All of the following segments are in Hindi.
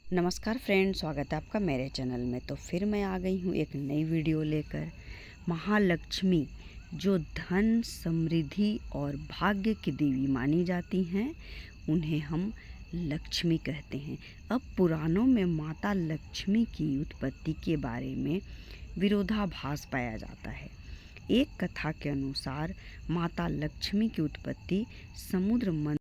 नमस्कार फ्रेंड, स्वागत है आपका मेरे चैनल में। तो फिर मैं आ गई हूँ एक नई वीडियो लेकर। महालक्ष्मी जो धन, समृद्धि और भाग्य की देवी मानी जाती हैं, उन्हें हम लक्ष्मी कहते हैं। अब पुराणों में माता लक्ष्मी की उत्पत्ति के बारे में विरोधाभास पाया जाता है। एक कथा के अनुसार माता लक्ष्मी की उत्पत्ति समुद्र मंथन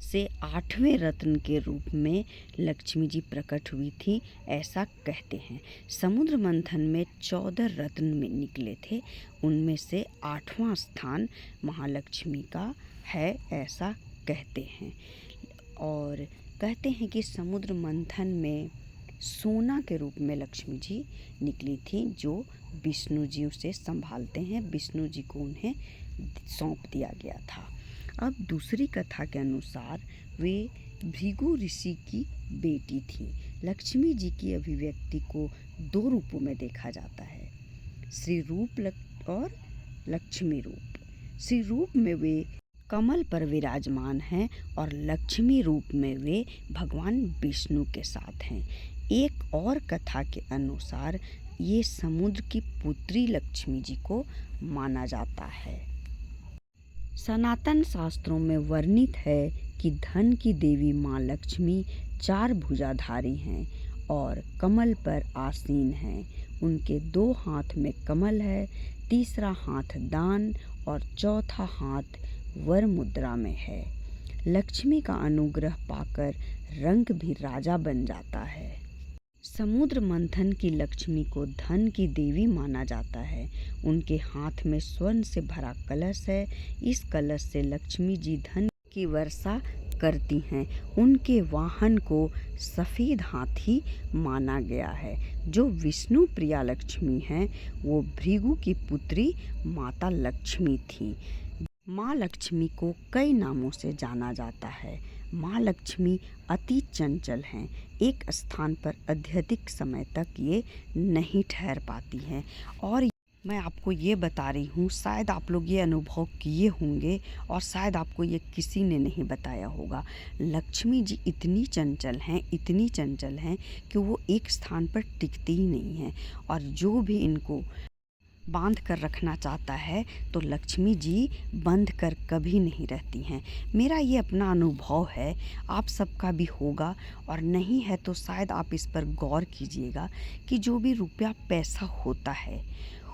से 8वें रत्न के रूप में लक्ष्मी जी प्रकट हुई थी, ऐसा कहते हैं। समुद्र मंथन में 14 रत्न में निकले थे, उनमें से 8वां स्थान महालक्ष्मी का है, ऐसा कहते हैं। और कहते हैं कि समुद्र मंथन में सोना के रूप में लक्ष्मी जी निकली थी, जो विष्णु जी उसे संभालते हैं। विष्णु जी को उन्हें सौंप दिया गया था। अब दूसरी कथा के अनुसार वे भृगु ऋषि की बेटी थी। लक्ष्मी जी की अभिव्यक्ति को 2 रूपों में देखा जाता है, श्री रूप और लक्ष्मी रूप। श्री रूप में वे कमल पर विराजमान हैं और लक्ष्मी रूप में वे भगवान विष्णु के साथ हैं। एक और कथा के अनुसार ये समुद्र की पुत्री लक्ष्मी जी को माना जाता है। सनातन शास्त्रों में वर्णित है कि धन की देवी माँ लक्ष्मी 4 भुजाधारी हैं और कमल पर आसीन हैं। उनके 2 हाथ में कमल है, तीसरा हाथ दान और चौथा हाथ वर मुद्रा में है। लक्ष्मी का अनुग्रह पाकर रंग भी राजा बन जाता है। समुद्र मंथन की लक्ष्मी को धन की देवी माना जाता है। उनके हाथ में स्वर्ण से भरा कलश है। इस कलश से लक्ष्मी जी धन की वर्षा करती हैं। उनके वाहन को सफ़ेद हाथी माना गया है। जो विष्णु प्रिया लक्ष्मी हैं, वो भृगु की पुत्री माता लक्ष्मी थी। माँ लक्ष्मी को कई नामों से जाना जाता है। माँ लक्ष्मी अति चंचल हैं। एक स्थान पर अत्यधिक समय तक ये नहीं ठहर पाती हैं। और मैं आपको ये बता रही हूँ, शायद आप लोग ये अनुभव किए होंगे और शायद आपको ये किसी ने नहीं बताया होगा। लक्ष्मी जी इतनी चंचल हैं कि वो एक स्थान पर टिकती ही नहीं हैं। और जो भी इनको बांध कर रखना चाहता है तो लक्ष्मी जी बंध कर कभी नहीं रहती हैं। मेरा ये अपना अनुभव है, आप सबका भी होगा, और नहीं है तो शायद आप इस पर गौर कीजिएगा कि जो भी रुपया पैसा होता है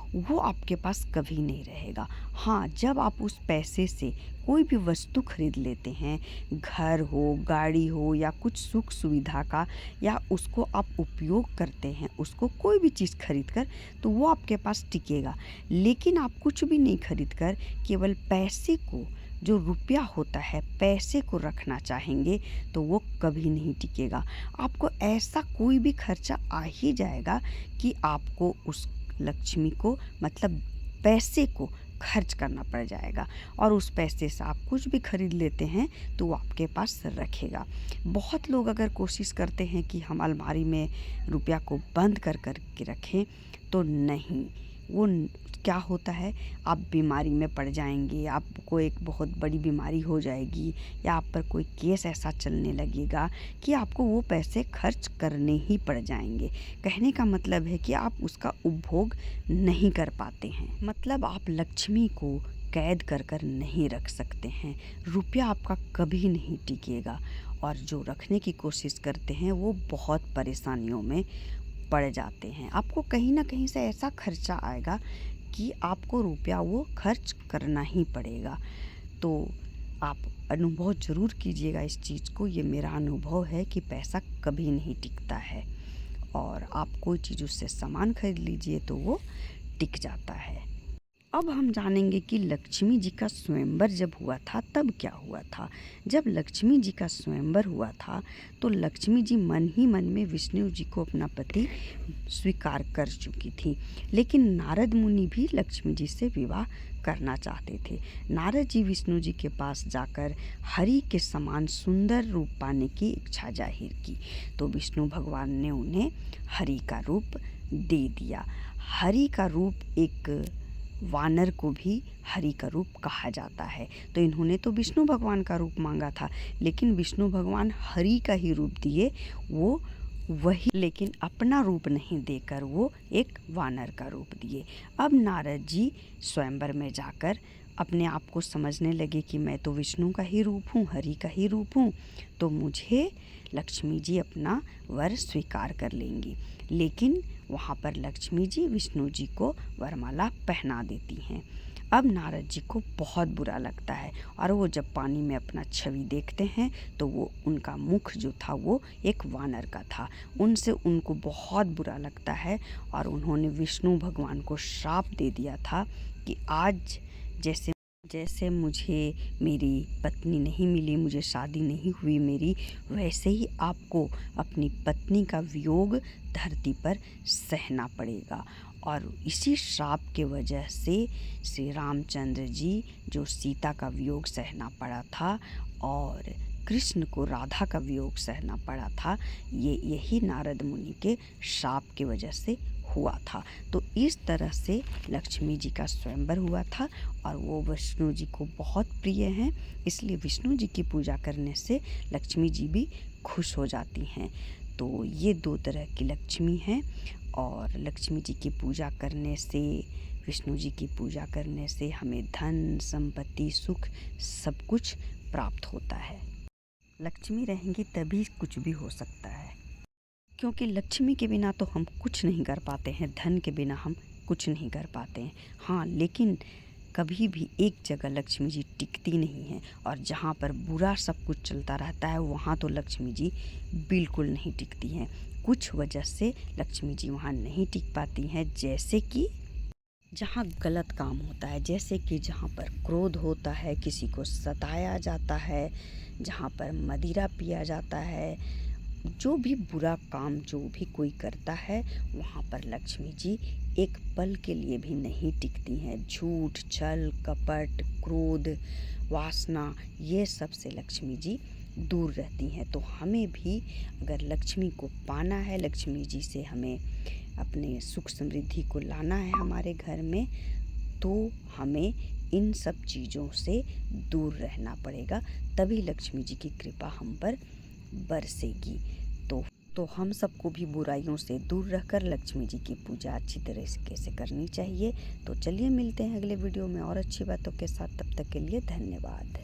वो आपके पास कभी नहीं रहेगा। हाँ, जब आप उस पैसे से कोई भी वस्तु खरीद लेते हैं, घर हो, गाड़ी हो या कुछ सुख सुविधा का, या उसको आप उपयोग करते हैं, उसको कोई भी चीज़ खरीद कर, तो वो आपके पास टिकेगा। लेकिन आप कुछ भी नहीं खरीद कर केवल पैसे को, जो रुपया होता है, पैसे को रखना चाहेंगे तो वो कभी नहीं टिकेगा। आपको ऐसा कोई भी खर्चा आ ही जाएगा कि आपको उस लक्ष्मी को, मतलब पैसे को खर्च करना पड़ जाएगा, और उस पैसे से आप कुछ भी खरीद लेते हैं तो वो आपके पास रखेगा। बहुत लोग अगर कोशिश करते हैं कि हम अलमारी में रुपया को बंद कर कर के रखें, तो नहीं, वो क्या होता है, आप बीमारी में पड़ जाएंगे, आपको एक बहुत बड़ी बीमारी हो जाएगी, या आप पर कोई केस ऐसा चलने लगेगा कि आपको वो पैसे खर्च करने ही पड़ जाएंगे। कहने का मतलब है कि आप उसका उपभोग नहीं कर पाते हैं। मतलब आप लक्ष्मी को कैद कर कर नहीं रख सकते हैं। रुपया आपका कभी नहीं टिकेगा, और जो रखने की कोशिश करते हैं वो बहुत परेशानियों में पड़ जाते हैं। आपको कहीं ना कहीं से ऐसा खर्चा आएगा कि आपको रुपया वो खर्च करना ही पड़ेगा। तो आप अनुभव ज़रूर कीजिएगा इस चीज़ को। ये मेरा अनुभव है कि पैसा कभी नहीं टिकता है, और आप कोई चीज़ उससे सामान खरीद लीजिए तो वो टिक जाता है। अब हम जानेंगे कि लक्ष्मी जी का स्वयंवर जब हुआ था तब क्या हुआ था। जब लक्ष्मी जी का स्वयंवर हुआ था तो लक्ष्मी जी मन ही मन में विष्णु जी को अपना पति स्वीकार कर चुकी थी। लेकिन नारद मुनि भी लक्ष्मी जी से विवाह करना चाहते थे। नारद जी विष्णु जी के पास जाकर हरि के समान सुंदर रूप पाने की इच्छा जाहिर की, तो विष्णु भगवान ने उन्हें हरि का रूप दे दिया। हरि का रूप एक वानर को भी हरि का रूप कहा जाता है। तो इन्होंने तो विष्णु भगवान का रूप मांगा था, लेकिन विष्णु भगवान हरि का ही रूप दिए। वो वही, लेकिन अपना रूप नहीं देकर वो एक वानर का रूप दिए। अब नारद जी स्वयंवर में जाकर अपने आप को समझने लगे कि मैं तो विष्णु का ही रूप हूँ, हरि का ही रूप हूँ, तो मुझे लक्ष्मी जी अपना वर स्वीकार कर लेंगी। लेकिन वहाँ पर लक्ष्मी जी विष्णु जी को वरमाला पहना देती हैं। अब नारद जी को बहुत बुरा लगता है और वो जब पानी में अपना छवि देखते हैं तो वो उनका मुख जो था वो एक वानर का था। उनसे उनको बहुत बुरा लगता है और उन्होंने विष्णु भगवान को श्राप दे दिया था कि आज जैसे जैसे मुझे मेरी पत्नी नहीं मिली, मुझे शादी नहीं हुई मेरी, वैसे ही आपको अपनी पत्नी का वियोग धरती पर सहना पड़ेगा। और इसी श्राप के वजह से श्री रामचंद्र जी जो सीता का वियोग सहना पड़ा था और कृष्ण को राधा का वियोग सहना पड़ा था, यही नारद मुनि के श्राप की वजह से हुआ था। तो इस तरह से लक्ष्मी जी का स्वयंवर हुआ था और वो विष्णु जी को बहुत प्रिय हैं, इसलिए विष्णु जी की पूजा करने से लक्ष्मी जी भी खुश हो जाती हैं। तो ये दो तरह की लक्ष्मी हैं और लक्ष्मी जी की पूजा करने से, विष्णु जी की पूजा करने से हमें धन संपत्ति सुख सब कुछ प्राप्त होता है। लक्ष्मी रहेंगी तभी कुछ भी हो सकता है, क्योंकि लक्ष्मी के बिना तो हम कुछ नहीं कर पाते हैं, धन के बिना हम कुछ नहीं कर पाते हैं। हाँ, लेकिन कभी भी एक जगह लक्ष्मी जी टिकती नहीं हैं और जहाँ पर बुरा सब कुछ चलता रहता है वहाँ तो लक्ष्मी जी बिल्कुल नहीं टिकती हैं। कुछ वजह से लक्ष्मी जी वहाँ नहीं टिक पाती हैं, जैसे कि जहाँ गलत काम होता है, जैसे कि जहाँ पर क्रोध होता है, किसी को सताया जाता है, जहाँ पर मदिरा पिया जाता है, जो भी बुरा काम जो भी कोई करता है वहाँ पर लक्ष्मी जी एक पल के लिए भी नहीं टिकती हैं। झूठ, छल, कपट, क्रोध, वासना, ये सब से लक्ष्मी जी दूर रहती हैं। तो हमें भी अगर लक्ष्मी को पाना है, लक्ष्मी जी से हमें अपने सुख समृद्धि को लाना है हमारे घर में, तो हमें इन सब चीज़ों से दूर रहना पड़ेगा, तभी लक्ष्मी जी की कृपा हम पर बरसेगी। तो हम सबको भी बुराइयों से दूर रहकर लक्ष्मी जी की पूजा अच्छी तरीके से करनी चाहिए। तो चलिए मिलते हैं अगले वीडियो में और अच्छी बातों के साथ, तब तक के लिए धन्यवाद।